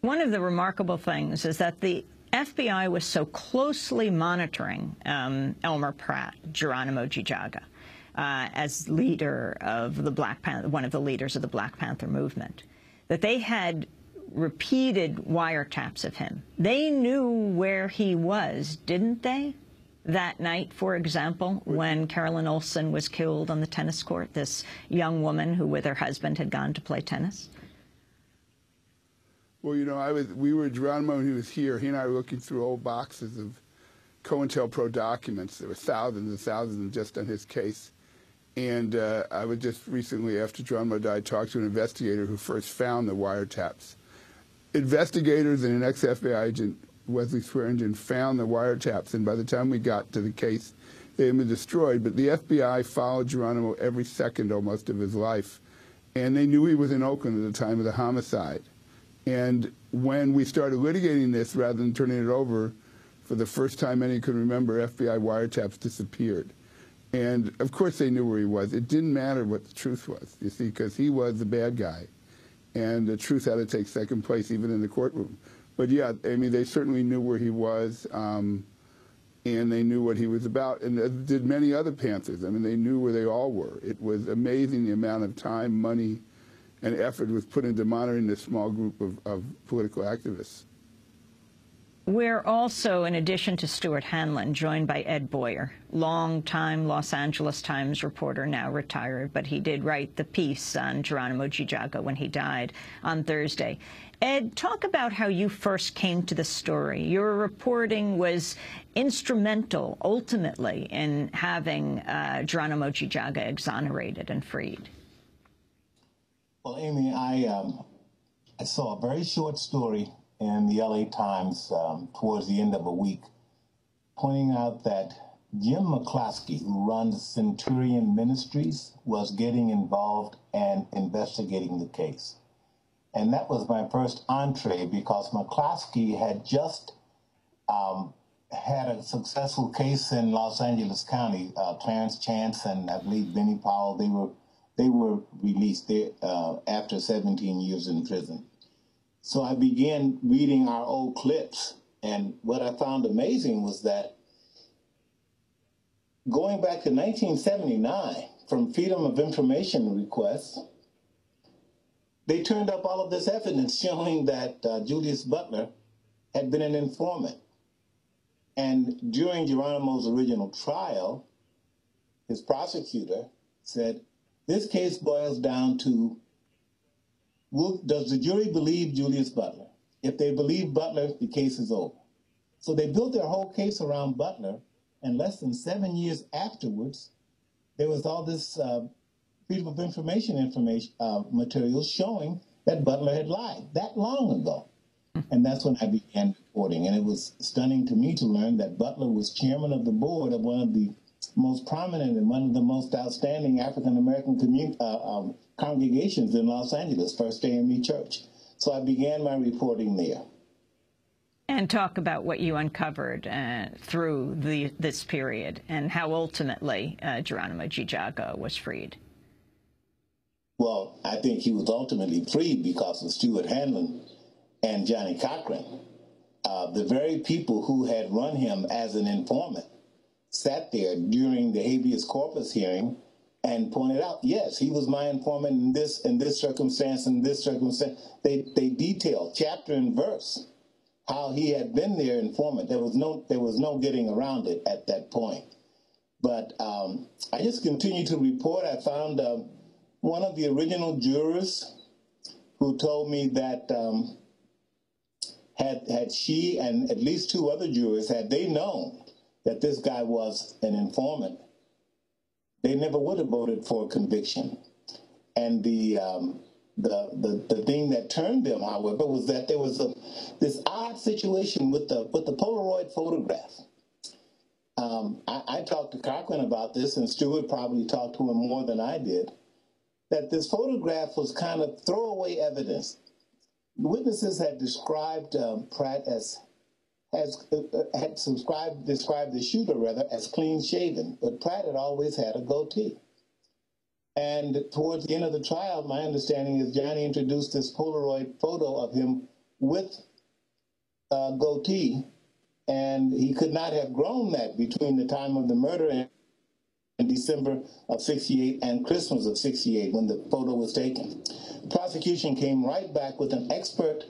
One of the remarkable things is that the FBI was so closely monitoring Elmer Pratt, Geronimo Jijaga, as leader of the Black Panther, one of the leaders of the Black Panther movement, that they had repeated wiretaps of him. They knew where he was, didn't they? That night, for example, when Caroline Olsen was killed on the tennis court, this young woman who with her husband had gone to play tennis. Well, you know, we were at Geronimo when he was here. He and I were looking through old boxes of COINTELPRO documents. There were thousands and thousands just on his case. And I was just recently, after Geronimo died, talked to an investigator who first found the wiretaps. Investigators and an ex-FBI agent, Wesley Swearingen, found the wiretaps, and by the time we got to the case, they had been destroyed. But the FBI followed Geronimo every second almost of his life, and they knew he was in Oakland at the time of the homicide. And when we started litigating this, rather than turning it over, for the first time any could remember, FBI wiretaps disappeared. And of course they knew where he was. It didn't matter what the truth was, you see, because he was the bad guy. And the truth had to take second place even in the courtroom. But yeah, I mean, they certainly knew where he was, and they knew what he was about, and as did many other Panthers. I mean, they knew where they all were. It was amazing the amount of time, money, and effort was put into monitoring this small group of political activists. We're also, in addition to Stuart Hanlon, joined by Ed Boyer, longtime Los Angeles Times reporter, now retired, but he did write the piece on Geronimo Jijaga when he died on Thursday. Ed, talk about how you first came to the story. Your reporting was instrumental, ultimately, in having Geronimo Jijaga exonerated and freed. Well, Amy, I saw a very short story in the LA Times towards the end of a week, pointing out that Jim McCloskey, who runs Centurion Ministries, was getting involved and investigating the case. And that was my first entree, because McCloskey had just had a successful case in Los Angeles County. Clarence Chance and I believe Benny Powell, they were released after 17 years in prison. So I began reading our old clips, and what I found amazing was that going back to 1979, from Freedom of Information requests, they turned up all of this evidence showing that Julius Butler had been an informant. And during Geronimo's original trial, his prosecutor said, this case boils down to, does the jury believe Julius Butler? If they believe Butler, the case is over. So they built their whole case around Butler, and less than 7 years afterwards, there was all this Freedom of Information material showing that Butler had lied that long ago. And that's when I began reporting. And it was stunning to me to learn that Butler was chairman of the board of one of the most prominent and one of the most outstanding African-American congregations in Los Angeles, First AME Church. So I began my reporting there. And talk about what you uncovered through this period and how ultimately Geronimo Jijaga was freed. Well, I think he was ultimately freed because of Stuart Hanlon and Johnnie Cochran. The very people who had run him as an informant sat there during the habeas corpus hearing and pointed out, yes, he was my informant in this circumstance, and this circumstance. They detailed chapter and verse how he had been their informant. There was no getting around it at that point. But I just continued to report. I found one of the original jurors who told me that had she and at least two other jurors, had they known that this guy was an informant, they never would have voted for a conviction. And the thing that turned them, however, was that there was this odd situation with the Polaroid photograph. I talked to Cochran about this, and Stuart probably talked to him more than I did, that this photograph was kind of throwaway evidence. Witnesses had described Pratt described the shooter rather as clean-shaven, but Pratt had always had a goatee. And towards the end of the trial, my understanding is Johnnie introduced this Polaroid photo of him with goatee, and he could not have grown that between the time of the murder in December of '68 and Christmas of '68 when the photo was taken. The prosecution came right back with an expert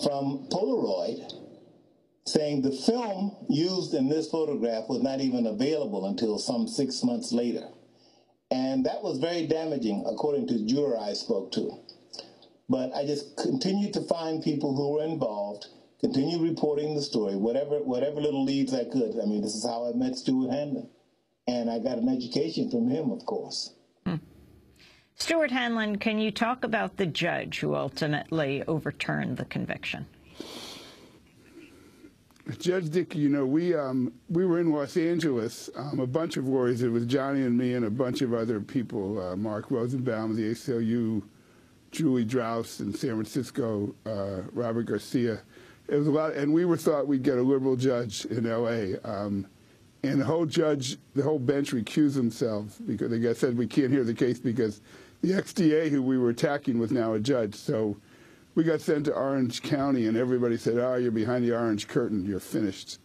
from Polaroid saying the film used in this photograph was not even available until some 6 months later. And that was very damaging, according to the juror I spoke to. But I just continued to find people who were involved, continue reporting the story, whatever little leads I could. I mean, this is how I met Stuart Hanlon. And I got an education from him, of course. Stuart Hanlon, can you talk about the judge who ultimately overturned the conviction? Judge Dickey, you know, we were in Los Angeles, a bunch of lawyers. It was Johnny and me and a bunch of other people, Mark Rosenbaum of the ACLU, Julie Draus in San Francisco, Robert Garcia. It was a lot, and we thought we'd get a liberal judge in L.A., and the whole bench recused themselves because they said we can't hear the case because the ex-DA who we were attacking was now a judge. So we got sent to Orange County, and everybody said, "Oh, you're behind the orange curtain. You're finished.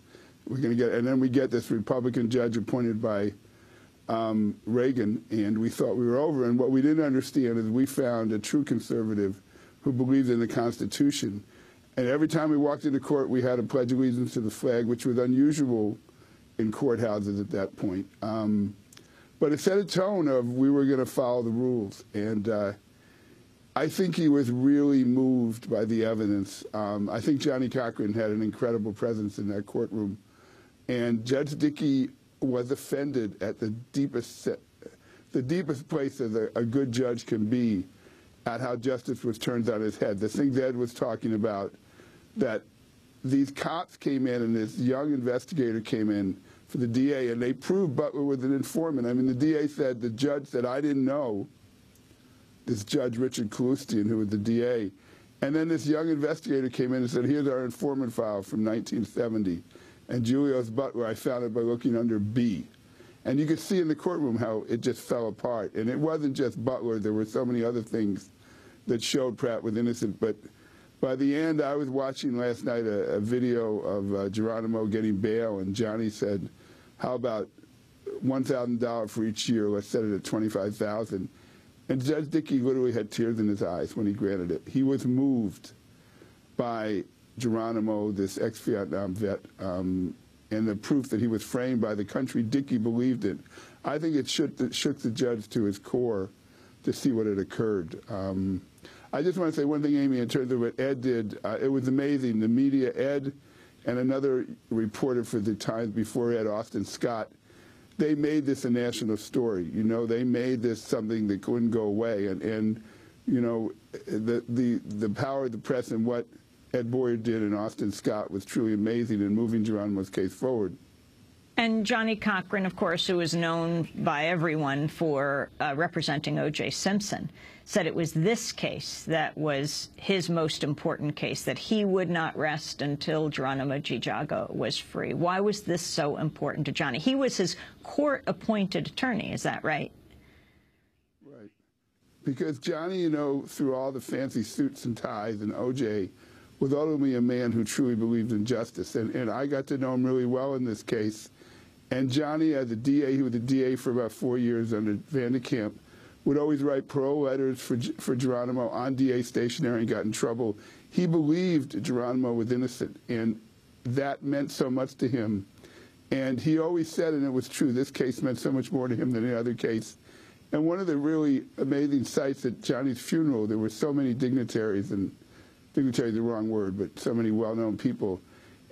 We're going to get." And then we get this Republican judge appointed by Reagan, and we thought we were over. And what we didn't understand is we found a true conservative who believed in the Constitution. And every time we walked into court, we had to pledge allegiance to the flag, which was unusual in courthouses at that point. But it set a tone of we were going to follow the rules. And I think he was really moved by the evidence. I think Johnnie Cochran had an incredible presence in that courtroom. And Judge Dickey was offended at the deepest place that a good judge can be at how justice was turned on its head. The things Ed was talking about, that these cops came in and this young investigator came in for the DA, and they proved Butler was an informant. I mean, the DA said, the judge said, I didn't know, this Judge Richard Kalustian, who was the DA. And then this young investigator came in and said, here's our informant file from 1970. And Julius Butler, I found it by looking under B. And you could see in the courtroom how it just fell apart. And it wasn't just Butler. There were so many other things that showed Pratt was innocent. But by the end, I was watching last night a video of Geronimo getting bail, and Johnny said, how about $1,000 for each year? Let's set it at $25,000. And Judge Dickey literally had tears in his eyes when he granted it. He was moved by Geronimo, this ex-Vietnam vet, and the proof that he was framed by the country. Dickey believed it. I think it shook the judge to his core to see what had occurred. I just want to say one thing, Amy, in terms of what Ed did. It was amazing. The media, Ed and another reporter for the Times before Ed, Austin Scott, they made this a national story. You know, they made this something that couldn't go away. And you know, the power of the press and what Ed Boyer did and Austin Scott was truly amazing in moving Geronimo's case forward. And Johnnie Cochran, of course, who was known by everyone for representing O.J. Simpson, said it was this case that was his most important case, that he would not rest until Geronimo Jijaga was free. Why was this so important to Johnnie? He was his court-appointed attorney, is that right? Right. Because Johnnie, you know, through all the fancy suits and ties, and O.J. was ultimately a man who truly believed in justice. And I got to know him really well in this case. And Johnnie, as a DA, he was a DA for about 4 years under Van de Kamp, would always write parole letters for Geronimo on DA stationery and got in trouble. He believed Geronimo was innocent, and that meant so much to him. And he always said, and it was true, this case meant so much more to him than any other case. And one of the really amazing sights at Johnny's funeral, there were so many dignitaries, and dignitary is the wrong word, but so many well-known people.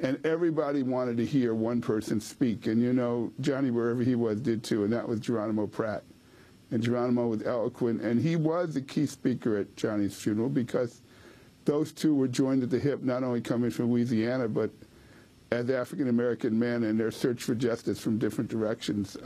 And everybody wanted to hear one person speak. And, you know, Johnny, wherever he was, did too, and that was Geronimo Pratt. And Geronimo was eloquent, and he was the key speaker at Johnny's funeral because those two were joined at the hip, not only coming from Louisiana, but as African-American men in their search for justice from different directions.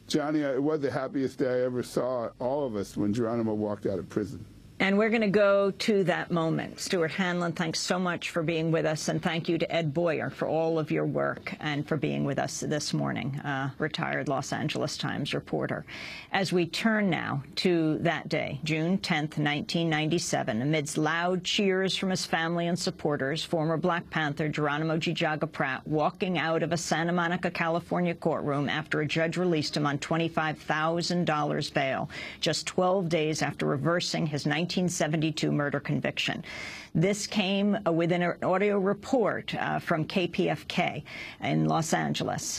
Johnny, it was the happiest day I ever saw all of us when Geronimo walked out of prison. And we're going to go to that moment. Stuart Hanlon, thanks so much for being with us, and thank you to Ed Boyer for all of your work and for being with us this morning, retired Los Angeles Times reporter. As we turn now to that day, June 10th, 1997, amidst loud cheers from his family and supporters, former Black Panther Geronimo Jijaga Pratt walking out of a Santa Monica, California courtroom after a judge released him on $25,000 bail, just 12 days after reversing his 1972 murder conviction. This came within an audio report from KPFK in Los Angeles.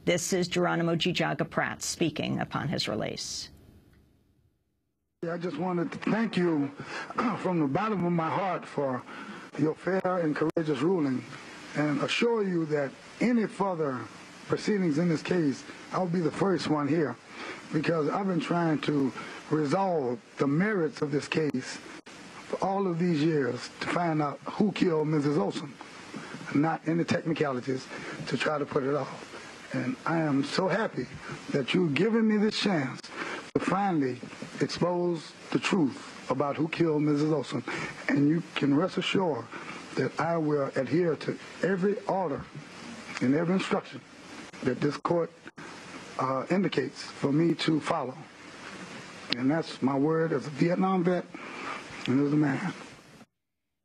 This is Geronimo Jijaga Pratt speaking upon his release. I just wanted to thank you from the bottom of my heart for your fair and courageous ruling, and assure you that any further proceedings in this case, I'll be the first one here, because I've been trying to resolve the merits of this case for all of these years to find out who killed Mrs. Olsen, not any technicalities to try to put it off. And I am so happy that you've given me this chance to finally expose the truth about who killed Mrs. Olsen. And you can rest assured that I will adhere to every order and every instruction that this court indicates for me to follow. And that's my word as a Vietnam vet and as a man.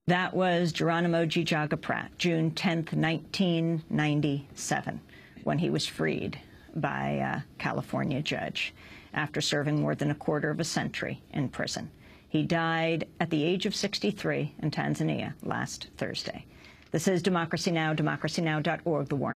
That was Geronimo Jijaga Pratt, June 10th, 1997, when he was freed by a California judge after serving more than a quarter of a century in prison. He died at the age of 63 in Tanzania last Thursday. This is Democracy Now!, democracynow.org, the War.